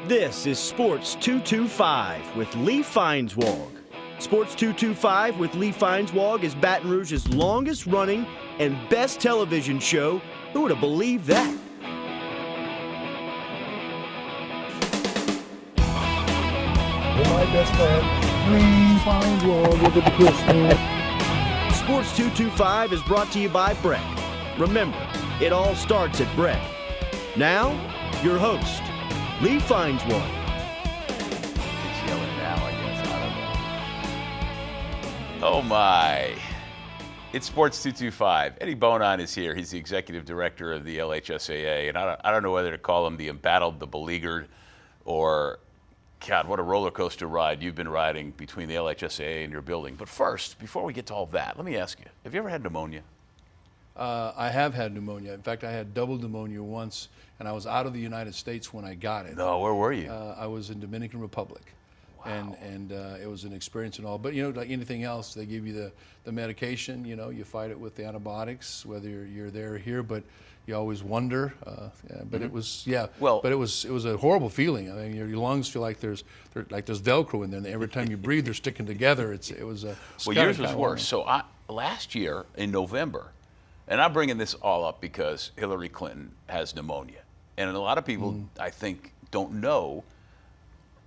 This is Sports 225 with Lee Feinswag. Sports 225 with Lee Feinswag is Baton Rouge's longest running and best television show. Who would have believed that? My best friend, Lee Feinswag, with the Christmas. Sports 225 is brought to you by Breck. Remember, it all starts at Breck. Now, your host, Lee Feinswag. It's yelling now, I guess. I don't know. Oh, my. It's Sports 225. Eddie Bonine is here. He's the executive director of the LHSAA. And I don't know whether to call him the embattled, the beleaguered, or, God, what a roller coaster ride you've been riding between the LHSAA and your building. But first, before we get to all that, let me ask you, have you ever had pneumonia? I have had pneumonia. In fact, I had double pneumonia once, and I was out of the United States when I got it. No, where were you? I was in Dominican Republic. Wow. And it was an experience and all. But, you know, like anything else, they give you the medication, you know, you fight it with the antibiotics, whether you're there or here, but you always wonder. But it was, Well, but it was a horrible feeling. I mean, your lungs feel like there's Velcro in there, and every time you breathe, they're sticking together. It was a... Well, yours was worse. So last year in November, and I'm bringing this all up because Hillary Clinton has pneumonia. And a lot of people, I think, don't know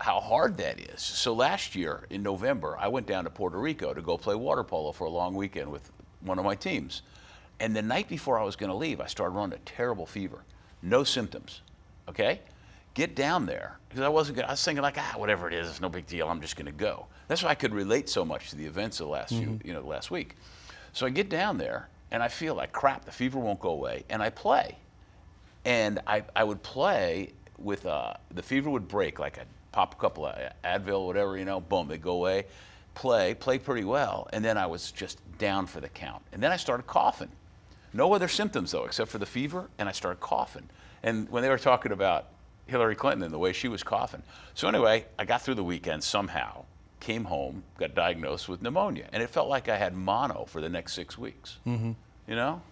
how hard that is. So last year in November, I went down to Puerto Rico to go play water polo for a long weekend with one of my teams. And the night before I was going to leave, I started running a terrible fever. No symptoms, okay? Get down there, because I was thinking like, whatever it is, it's no big deal, I'm just going to go. That's why I could relate so much to the events of the last week. So I get down there, and I feel like crap, the fever won't go away, and I play. And I would play with, the fever would break, like I'd pop a couple of Advil, whatever, you know, boom, they'd go away, play pretty well, and then I was just down for the count. And then I started coughing. No other symptoms, though, except for the fever, and I started coughing. And when they were talking about Hillary Clinton and the way she was coughing. So anyway, I got through the weekend somehow, came home, got diagnosed with pneumonia, and it felt like I had mono for the next 6 weeks. You know?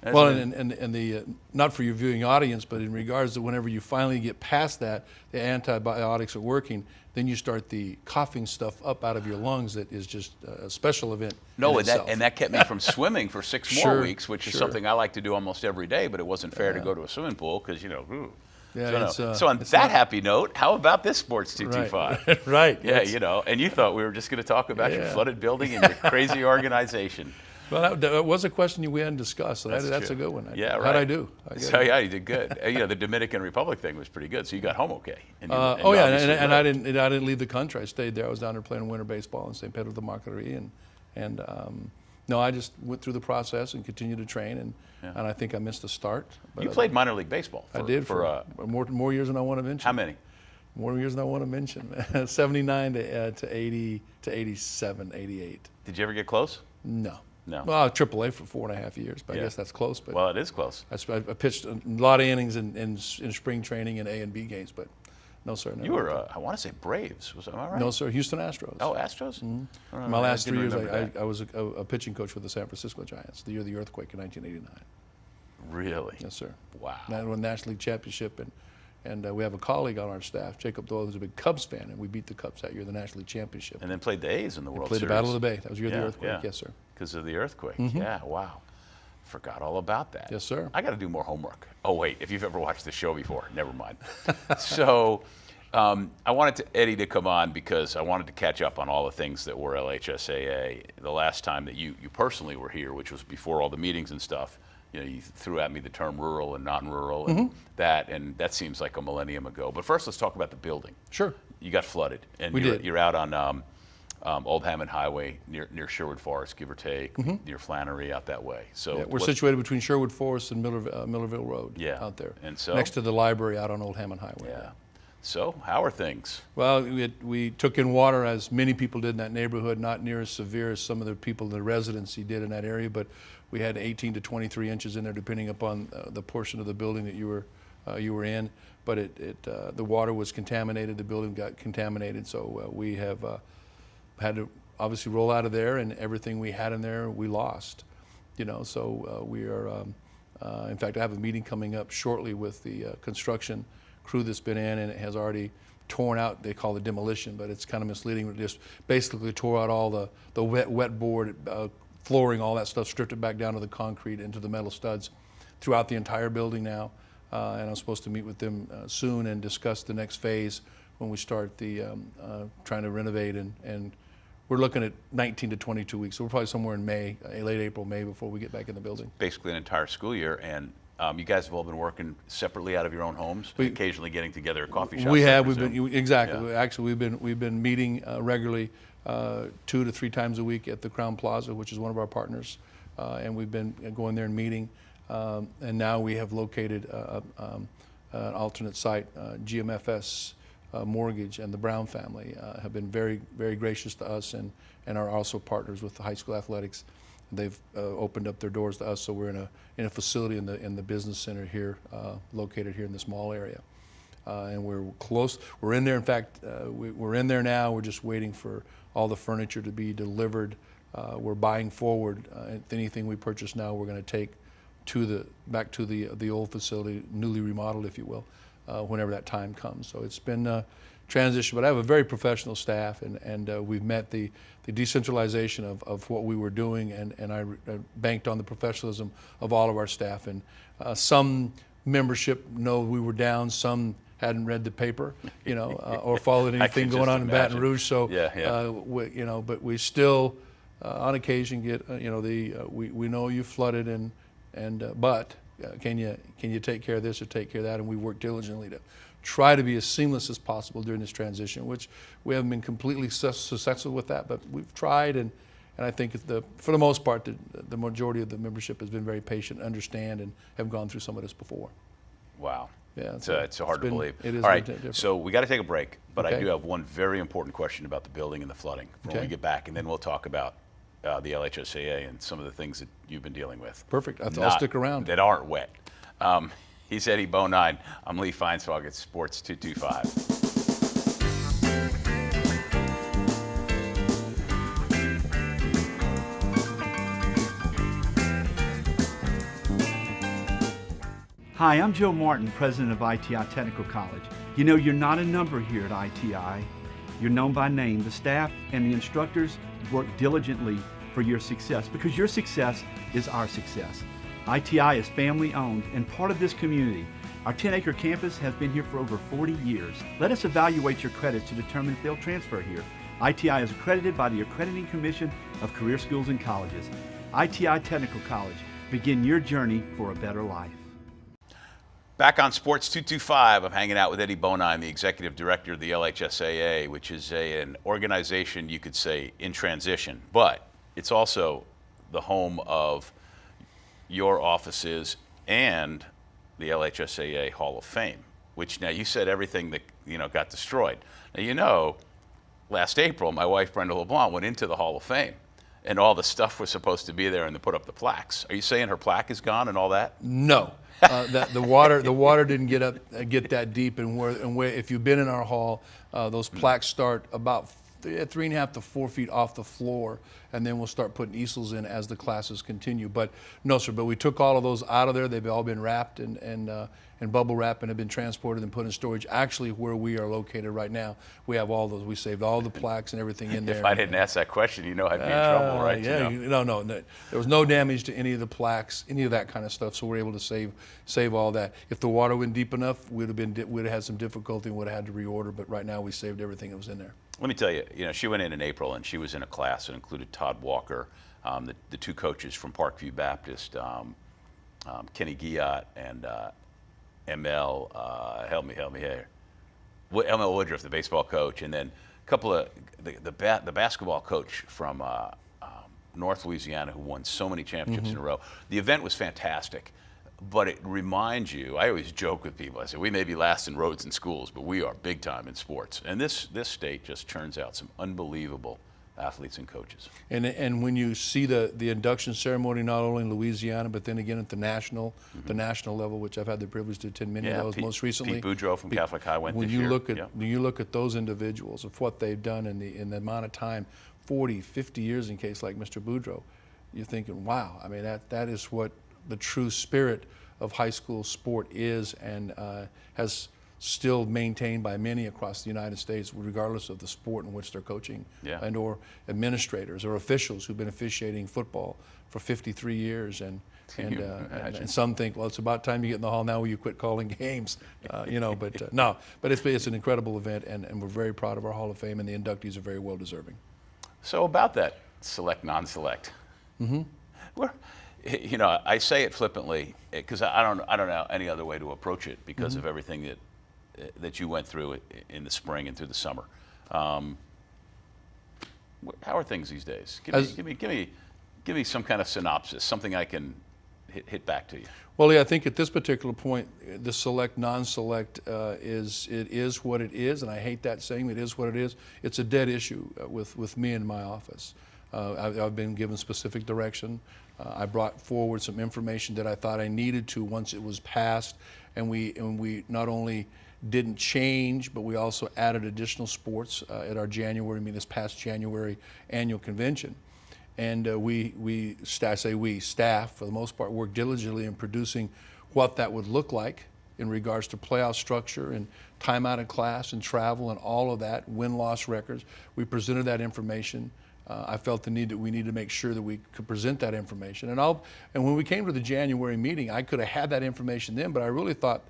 Well, and the not for your viewing audience, but in regards to whenever you finally get past that, the antibiotics are working, then you start the coughing stuff up out of your lungs. That is just a special event. No, in itself. and that kept me from swimming for 6 more weeks, which is something I like to do almost every day. But it wasn't fair to go to a swimming pool because, you know. Yeah, so on that happy note, how about this Sports 225? Right. Yeah, you know, and you thought we were just going to talk about your flooded building and your crazy organization. Well, that was a question we hadn't discussed, so that's a good one. Yeah, right. How'd I do? Yeah, you did good. You know, the Dominican Republic thing was pretty good, so you got home okay. And I didn't leave the country. I stayed there. I was down there playing winter baseball in St. Pedro de Macorís, and I just went through the process and continued to train, and I think I missed the start. But you played minor league baseball. I did for more years than I want to mention. How many? More years than I want to mention. 79 to 80 to 87, 88. Did you ever get close? No. No. Well, AAA for 4.5 years, but I guess that's close. But well, it is close. I pitched a lot of innings in spring training and A and B games, but no, sir. You were, I want to say Braves. Am I right? No, sir. Houston Astros. Oh, Astros? My last 3 years, I was a pitching coach for the San Francisco Giants, the year of the earthquake in 1989. Really? Yes, sir. Wow. And I won National League Championship, and we have a colleague on our staff, Jacob Doyle, who's a big Cubs fan, and we beat the Cubs that year, the National League Championship. And then played the A's in the World Series. Played the Battle of the Bay. That was the year of the earthquake. Yes, sir. Because of the earthquake. Yeah, wow. Forgot all about that. Yes, sir. I got to do more homework. Oh, wait, if you've ever watched the show before, never mind. So I wanted Eddie to come on because I wanted to catch up on all the things that were LHSAA. The last time that you personally were here, which was before all the meetings and stuff, you know, you threw at me the term rural and non-rural and that seems like a millennium ago. But first, let's talk about the building. Sure. You got flooded, and you're out on Old Hammond Highway near Sherwood Forest, give or take, near Flannery, out that way. So we're situated between Sherwood Forest and Millerville Road. Out there, and so next to the library out on Old Hammond Highway. Yeah. So how are things? Well, we took in water, as many people did in that neighborhood, not near as severe as some of the people in the residency did in that area, but we had 18 to 23 inches in there, depending upon the portion of the building that you were in. But the water was contaminated, the building got contaminated, so we have had to obviously roll out of there, and everything we had in there we lost. You know, so we are. In fact, I have a meeting coming up shortly with the construction crew that's been in, and it has already torn out. They call it demolition, but it's kind of misleading. We just basically tore out all the wet board, flooring, all that stuff, stripped it back down to the concrete, into the metal studs throughout the entire building now. And I'm supposed to meet with them soon and discuss the next phase when we start the trying to renovate, and we're looking at 19 to 22 weeks. So we're probably somewhere in May, late April, May, before we get back in the building. Basically an entire school year, and you guys have all been working separately out of your own homes, occasionally getting together at coffee shops. We have. Exactly. Yeah. Actually, we've been meeting regularly 2 to 3 times a week at the Crown Plaza, which is one of our partners, and we've been going there and meeting. And now we have located an alternate site. GMFS Mortgage and the Brown family have been very, very gracious to us, and are also partners with the high school athletics. They've opened up their doors to us, so we're in a facility in the business center here, located here in this mall area, and we're close. We're in there. In fact, we're in there now. We're just waiting for all the furniture to be delivered. We're buying forward. Anything we purchase now, we're going to take back to the old facility, newly remodeled, if you will, whenever that time comes. So it's been a transition, but I have a very professional staff, and we've met the decentralization of what we were doing, and I banked on the professionalism of all of our staff. And some membership know we were down, some hadn't read the paper, or followed anything going on in Baton Rouge. So, but we still, on occasion, get, we know you flooded, but can you take care of this or take care of that? And we work diligently to try to be as seamless as possible during this transition, which we haven't been completely successful with that, but we've tried, and I think for the most part, the majority of the membership has been very patient, understand, and have gone through some of this before. Wow. Yeah, it's hard to believe. It is. All right, different. so we got to take a break, but Okay. I do have one very important question about the building and the flooding when we get back, and then we'll talk about the LHSAA and some of the things that you've been dealing with. Perfect. I'll stick around. That aren't wet. He's Eddie Bonine. I'm Lee Feinswag at Sports 225. Hi, I'm Joe Martin, president of ITI Technical College. You know, you're not a number here at ITI. You're known by name. The staff and the instructors work diligently for your success, because your success is our success. ITI is family owned and part of this community. Our 10-acre campus has been here for over 40 years. Let us evaluate your credits to determine if they'll transfer here. ITI is accredited by the Accrediting Commission of Career Schools and Colleges. ITI Technical College. Begin your journey for a better life. Back on Sports 225, I'm hanging out with Eddie Bonine, the executive director of the LHSAA, which is an organization, you could say, in transition, but it's also the home of your offices and the LHSAA Hall of Fame, which now you said everything that got destroyed. Now last April my wife Brenda LeBlanc went into the Hall of Fame, and all the stuff was supposed to be there and to put up the plaques. Are you saying her plaque is gone and all that? No. That the water didn't get that deep, and where if you've been in our hall, those plaques start about 3.5 to 4 feet off the floor, and then we'll start putting easels in as the classes continue. But no, sir. But we took all of those out of there. They've all been wrapped and bubble wrapped and have been transported and put in storage. Actually, where we are located right now, we have all those. We saved all the plaques and everything in there. If I didn't ask that question, I'd be in trouble, right? Yeah. No. There was no damage to any of the plaques, any of that kind of stuff. So we're able to save all that. If the water went deep enough, we'd have had some difficulty and would have had to reorder. But right now, we saved everything that was in there. Let me tell you, she went in April, and she was in a class that included Todd Walker, the two coaches from Parkview Baptist, Kenny Guillotte and ML, help me here, ML Woodruff, the baseball coach, and then a couple of the basketball coach from North Louisiana, who won so many championships in a row. The event was fantastic. But it reminds you, I always joke with people, I say, we may be last in roads and schools, but we are big time in sports. And this state just turns out some unbelievable athletes and coaches. And when you see the induction ceremony, not only in Louisiana, but then again at the national level, which I've had the privilege to attend many of those, most recently. Pete Boudreaux from Catholic High went this year. When you look at those individuals, of what they've done in the amount of time, 40, 50 years in case like Mr. Boudreaux, you're thinking, wow, I mean, that is what the true spirit of high school sport is, and has still maintained by many across the United States, regardless of the sport in which they're coaching, and or administrators or officials who've been officiating football for 53 years. And some think, well, it's about time you get in the hall now. Will you quit calling games? No. But it's an incredible event, and we're very proud of our Hall of Fame, and the inductees are very well deserving. So about that select, non-select. I say it flippantly because I don't know any other way to approach it because of everything that you went through in the spring and through the summer. How are things these days? Give me some kind of synopsis, something I can hit back to you. Well, yeah, I think at this particular point, the select, non-select is what it is, and I hate that saying. It is what it is. It's a dead issue with me in my office. I've been given specific direction. I brought forward some information that I thought I needed to once it was passed, and we not only didn't change, but we also added additional sports at our this past January annual convention. And staff, for the most part, worked diligently in producing what that would look like in regards to playoff structure and time out of class and travel and all of that, win-loss records. We presented that information. I felt the need that we needed to make sure that we could present that information. And when we came to the January meeting, I could have had that information then, but I really thought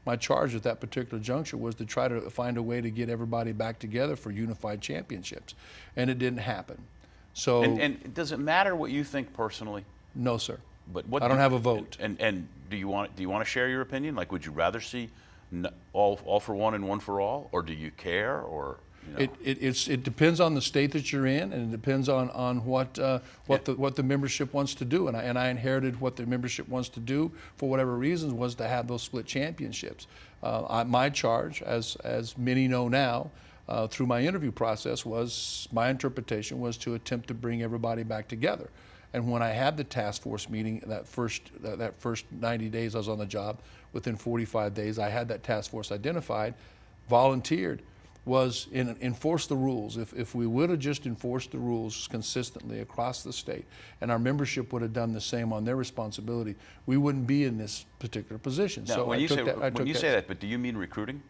my charge at that particular juncture was to try to find a way to get everybody back together for unified championships. And it didn't happen. So, and does it matter what you think personally? No, sir. But I don't have a vote. And do you want to share your opinion? Like, would you rather see all for one and one for all, or do you care? Or it depends on the state that you're in, and it depends on what the membership wants to do. And I inherited what the membership wants to do for whatever reasons was to have those split championships. My charge, as many know now, through my interview process, my interpretation was to attempt to bring everybody back together. And when I had the task force meeting, that first 90 days I was on the job, within 45 days I had that task force identified, volunteered, was enforce the rules. If we would have just enforced the rules consistently across the state, and our membership would have done the same on their responsibility, we wouldn't be in this particular position. Now, so when you say that, but do you mean recruiting?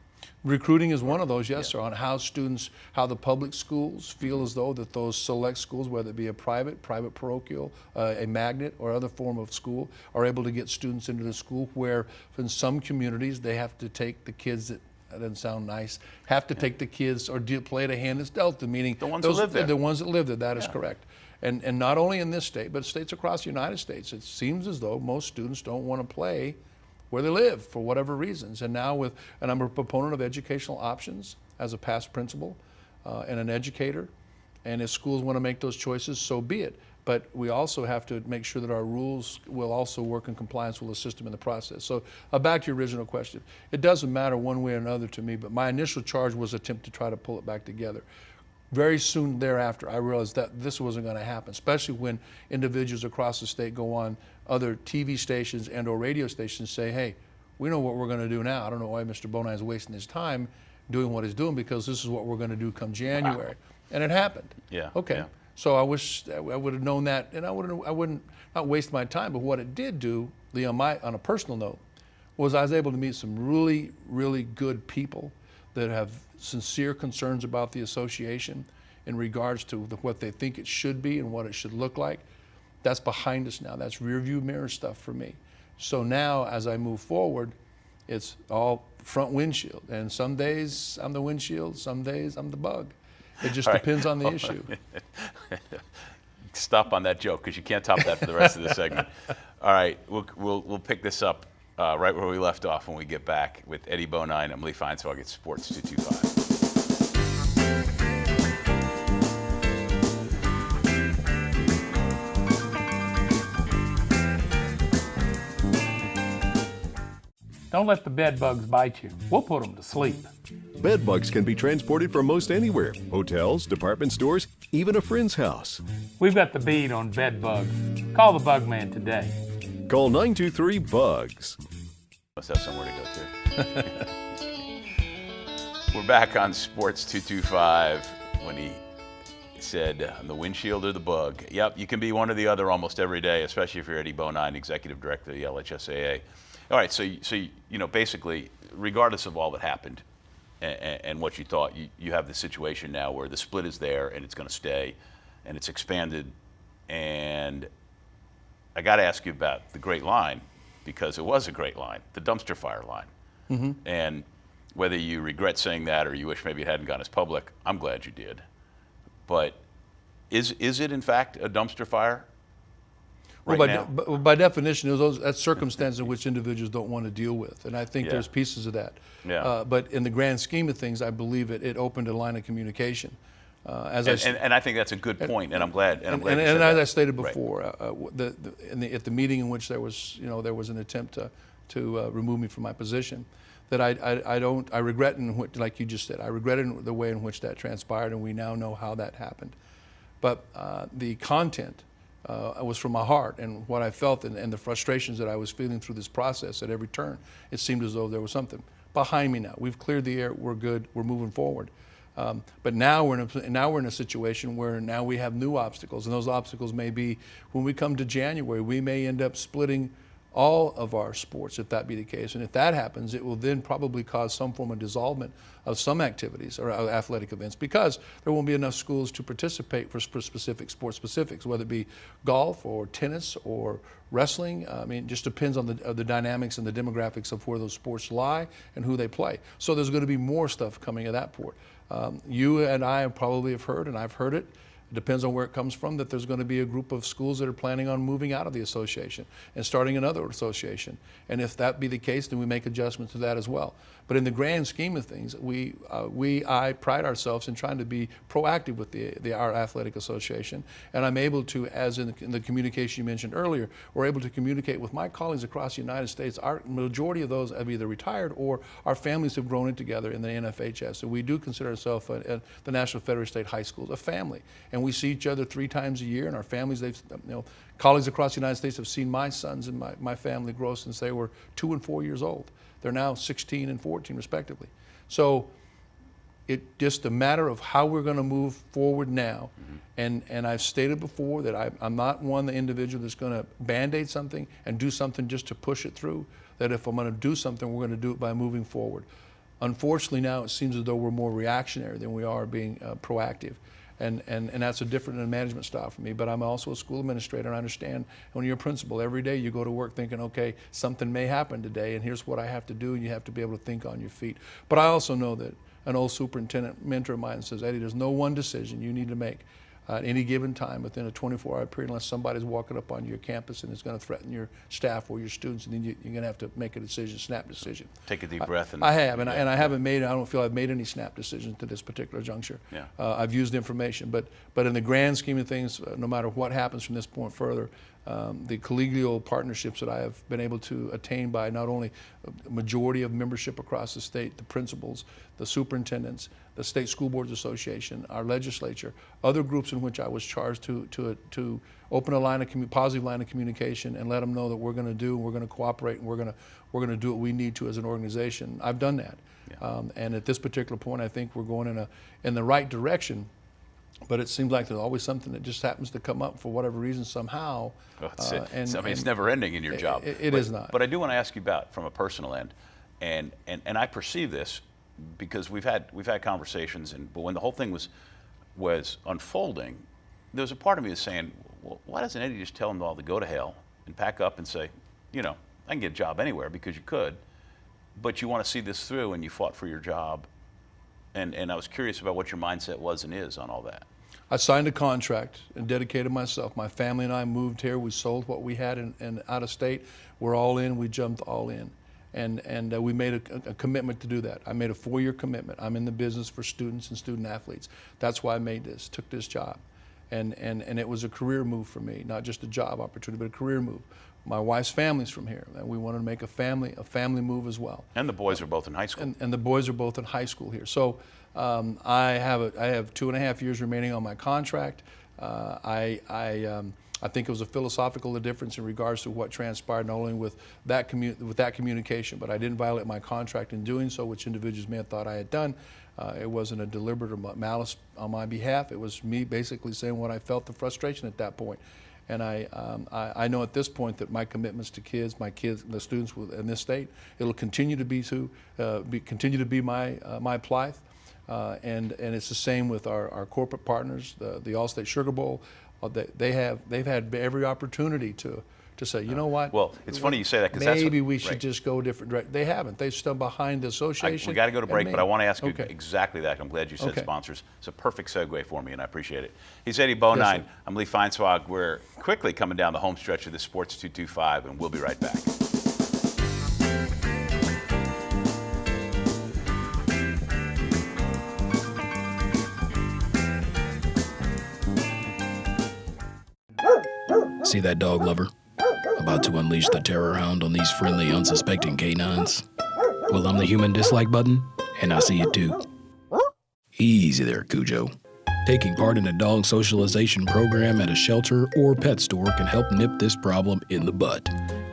Recruiting is one of those, yes, sir, on how the public schools feel as though that those select schools, whether it be a private parochial, a magnet, or other form of school, are able to get students into the school where in some communities they have to take the kids that doesn't sound nice, have to take the kids or play at a hand that's dealt them, meaning the ones that live there. The ones that live there, that is correct. And not only in this state, but states across the United States, it seems as though most students don't want to play where they live for whatever reasons. And now and I'm a proponent of educational options as a past principal and an educator. And if schools want to make those choices, so be it. But we also have to make sure that our rules will also work in compliance with the system in the process. So back to your original question. It doesn't matter one way or another to me, but my initial charge was attempt to try to pull it back together. Very soon thereafter, I realized that this wasn't going to happen, especially when individuals across the state go on other TV stations and or radio stations say, hey, we know what we're going to do now. I don't know why Mr. Bonine is wasting his time doing what he's doing, because this is what we're going to do come January. Wow. And it happened. Yeah. Okay. Yeah. So I wish I would have known that, and I wouldn't not waste my time. But what it did do, Lee, on a personal note, was I was able to meet some really, really good people that have sincere concerns about the association in regards to what they think it should be and what it should look like. That's behind us now. That's rearview mirror stuff for me. So now, as I move forward, it's all front windshield. And some days I'm the windshield, some days I'm the bug. It just depends on the issue. Stop on that joke, because you can't top that for the rest of the segment. All right, we'll pick this up right where we left off when we get back with Eddie Bonine. I'm Lee Feinswag at Sports 225. Don't let the bed bugs bite you. We'll put them to sleep. Bed bugs can be transported from most anywhere. Hotels, department stores, even a friend's house. We've got the bead on bed bugs. Call the bug man today. Call 923-BUGS. Must have somewhere to go to. We're back on Sports 225 when he said the windshield or the bug. Yep, you can be one or the other almost every day, especially if you're Eddie Bonine, Executive Director of the LHSAA. All right, so basically regardless of all that happened and what you thought, you have the situation now where the split is there and it's going to stay and it's expanded. And I got to ask you about the great line, because it was a great line, the dumpster fire line. Mm-hmm. And whether you regret saying that or you wish maybe it hadn't gone as public, I'm glad you did. But is it in fact a dumpster fire right now? By definition, that's circumstances in which individuals don't want to deal with. And I think there's pieces of that. Yeah. But in the grand scheme of things, I believe it opened a line of communication. And I think that's a good point, and I'm glad. And as I stated before, at the meeting in which there was an attempt to remove me from my position, that I regret, like you just said, I regretted the way in which that transpired, and we now know how that happened. But the content was from my heart, and what I felt, and the frustrations that I was feeling through this process at every turn. It seemed as though there was something behind me now. We've cleared the air. We're good. We're moving forward. But now we're in a situation where now we have new obstacles, and those obstacles may be when we come to January, we may end up splitting all of our sports, if that be the case. And if that happens, it will then probably cause some form of dissolvement of some activities or athletic events, because there won't be enough schools to participate for specific sport specifics, whether it be golf or tennis or wrestling. I mean, it just depends on the dynamics and the demographics of where those sports lie and who they play. So there's going to be more stuff coming at that port. You and I probably have heard, and I've heard it, it depends on where it comes from, that there's going to be a group of schools that are planning on moving out of the association and starting another association. And if that be the case, then we make adjustments to that as well. But in the grand scheme of things, I pride ourselves in trying to be proactive with our athletic association. And I'm able to, as in the communication you mentioned earlier, we're able to communicate with my colleagues across the United States. Our majority of those have either retired or our families have grown in together in the NFHS. So we do consider ourselves at the National Federation of State High Schools a family. And we see each other 3 times a year, and our families, colleagues across the United States have seen my sons and my family grow since they were 2 and 4 years old. They're now 16 and 14 respectively. So it's just a matter of how we're going to move forward now. Mm-hmm. And I've stated before that I'm not the individual that's going to band-aid something and do something just to push it through. That if I'm going to do something, we're going to do it by moving forward. Unfortunately now it seems as though we're more reactionary than we are being proactive. And that's a different management style for me. But I'm also a school administrator, and I understand when you're a principal, every day you go to work thinking, okay, something may happen today, and here's what I have to do, and you have to be able to think on your feet. But I also know that an old superintendent mentor of mine says, Eddie, there's no one decision you need to make at any given time within a 24-hour period unless somebody's walking up on your campus and is going to threaten your staff or your students, and then you're going to have to make a decision, snap decision. Take a deep breath. I have, and I haven't made, I don't feel I've made any snap decisions to this particular juncture. Yeah. I've used information, but in the grand scheme of things, no matter what happens from this point further, the collegial partnerships that I have been able to attain by not only a majority of membership across the state, the principals, the superintendents, the State School Boards Association, our legislature, other groups in which I was charged to open a positive line of communication and let them know that we're going to do, we're going to cooperate, and we're going to do what we need to as an organization. I've done that, and at this particular point, I think we're going in the right direction. But it seems like there's always something that just happens to come up for whatever reason somehow. It's never ending in your job. It is not. But I do want to ask you about from a personal end, and I perceive this because we've had conversations, but when the whole thing was unfolding, there was a part of me that's saying, well, why doesn't Eddie just tell them all to go to hell and pack up and say, I can get a job anywhere, because you could, but you want to see this through and you fought for your job. And I was curious about what your mindset was and is on all that. I signed a contract and dedicated myself. My family and I moved here. We sold what we had in out of state. We're all in. We jumped all in. And we made a commitment to do that. I made a 4-year commitment. I'm in the business for students and student athletes. That's why I took this job. And it was a career move for me, not just a job opportunity, but a career move. My wife's family's from here, and we wanted to make a family move as well. And the boys are both in high school. And the boys are both in high school here. So I have 2.5 years remaining on my contract. I think it was a philosophical difference in regards to what transpired, not only with that communication, but I didn't violate my contract in doing so, which individuals may have thought I had done. It wasn't a deliberate or malice on my behalf. It was me basically saying what I felt, the frustration at that point. And I know at this point that my commitments to kids, the students in this state, it'll continue to be my plight. And it's the same with our corporate partners, the Allstate Sugar Bowl. They've had every opportunity to say, you know what? Well, it's funny you say that, because maybe we should just go a different direction. They haven't. They've stood behind the association. We got to go to break, but I want to ask you Okay. exactly that. I'm glad you said Okay. sponsors. It's a perfect segue for me, and I appreciate it. He's Eddie Bonine. Yes, sir. I'm Lee Feinswag. We're quickly coming down the home stretch of the Sports 225, and we'll be right back. See that dog lover? About to unleash the terror hound on these friendly, unsuspecting canines? Well, I'm the human dislike button, and I see it too. Easy there, Cujo. Taking part in a dog socialization program at a shelter or pet store can help nip this problem in the bud.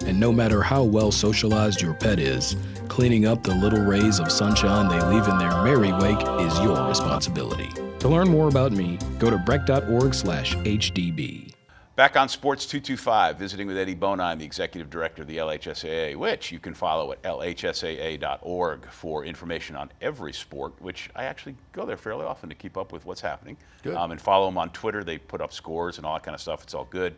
And no matter how well socialized your pet is, cleaning up the little rays of sunshine they leave in their merry wake is your responsibility. To learn more about me, go to breck.org/HDB. Back on Sports 225, visiting with Eddie Bonine, the Executive Director of the LHSAA, which you can follow at lhsaa.org for information on every sport, which I actually go there fairly often to keep up with what's happening. Good. And follow them on Twitter. They put up scores and all that kind of stuff. It's all good.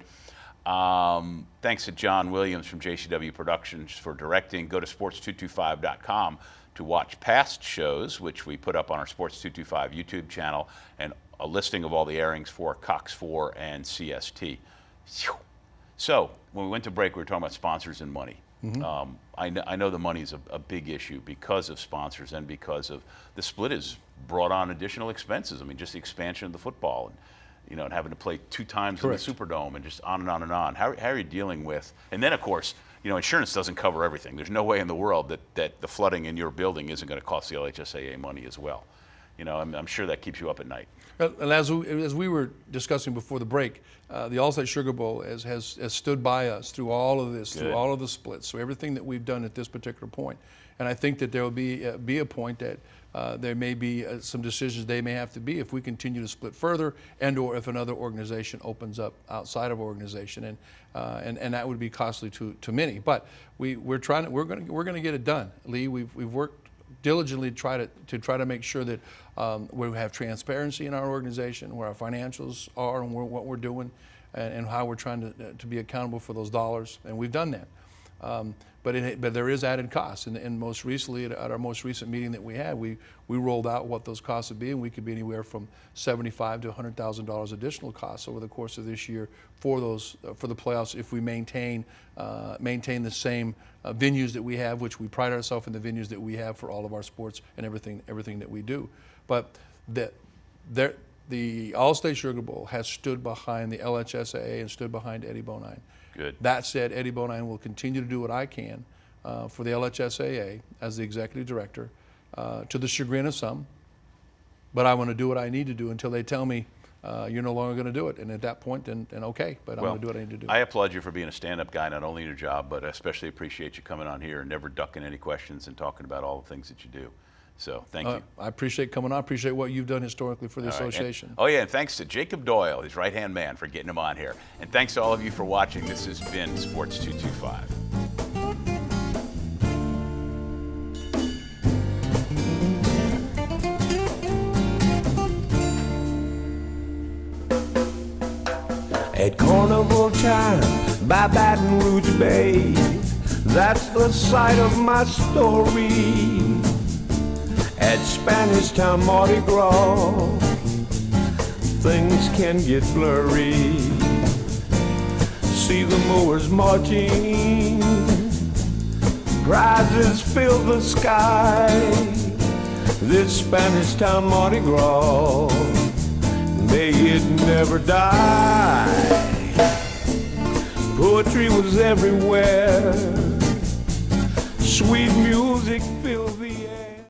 Thanks to John Williams from JCW Productions for directing. Go to sports225.com to watch past shows, which we put up on our Sports 225 YouTube channel, and a listing of all the airings for Cox 4 and CST. So when we went to break, we were talking about sponsors and money. Mm-hmm. I know the money is a big issue because of sponsors and because of the split has brought on additional expenses. I mean, just the expansion of the football and, and having to play 2 times Correct. in the Superdome and just on and on and on. How are you dealing with, and then of course, insurance doesn't cover everything. There's no way in the world that the flooding in your building isn't going to cost the LHSAA money as well. I'm sure that keeps you up at night. And as we were discussing before the break, the Allstate Sugar Bowl has stood by us through all of this, through all of the splits, so everything that we've done at this particular point. And I think that there will be a point that there may be some decisions they may have to be if we continue to split further, and or if another organization opens up outside of our organization, and that would be costly to many. But we're going to get it done, Lee. We've worked diligently to try to make sure that we have transparency in our organization, where our financials are, and what we're doing, and how we're trying to be accountable for those dollars, and we've done that. But there is added costs, and most recently at our most recent meeting that we had, we rolled out what those costs would be, and we could be anywhere from $75,000 to $100,000 additional costs over the course of this year for the playoffs if we maintain the same venues that we have, which we pride ourselves in the venues that we have for all of our sports and everything that we do. But the Allstate Sugar Bowl has stood behind the LHSAA and stood behind Eddie Bonine. Good. That said, Eddie Bonine will continue to do what I can for the LHSAA as the executive director, to the chagrin of some, but I want to do what I need to do until they tell me you're no longer going to do it. And at that point, then okay, but I'm going to do what I need to do. I applaud you for being a stand-up guy, not only in your job, but I especially appreciate you coming on here and never ducking any questions and talking about all the things that you do. So thank you. I appreciate coming on. I appreciate what you've done historically for the All right. association. And thanks to Jacob Doyle, his right-hand man, for getting him on here. And thanks to all of you for watching. This has been Sports 225. At carnival time by Baton Rouge Bay, that's the site of my story. At Spanish Town Mardi Gras, things can get blurry. See the mowers marching, prizes fill the sky. This Spanish Town Mardi Gras, may it never die. Poetry was everywhere, sweet music filled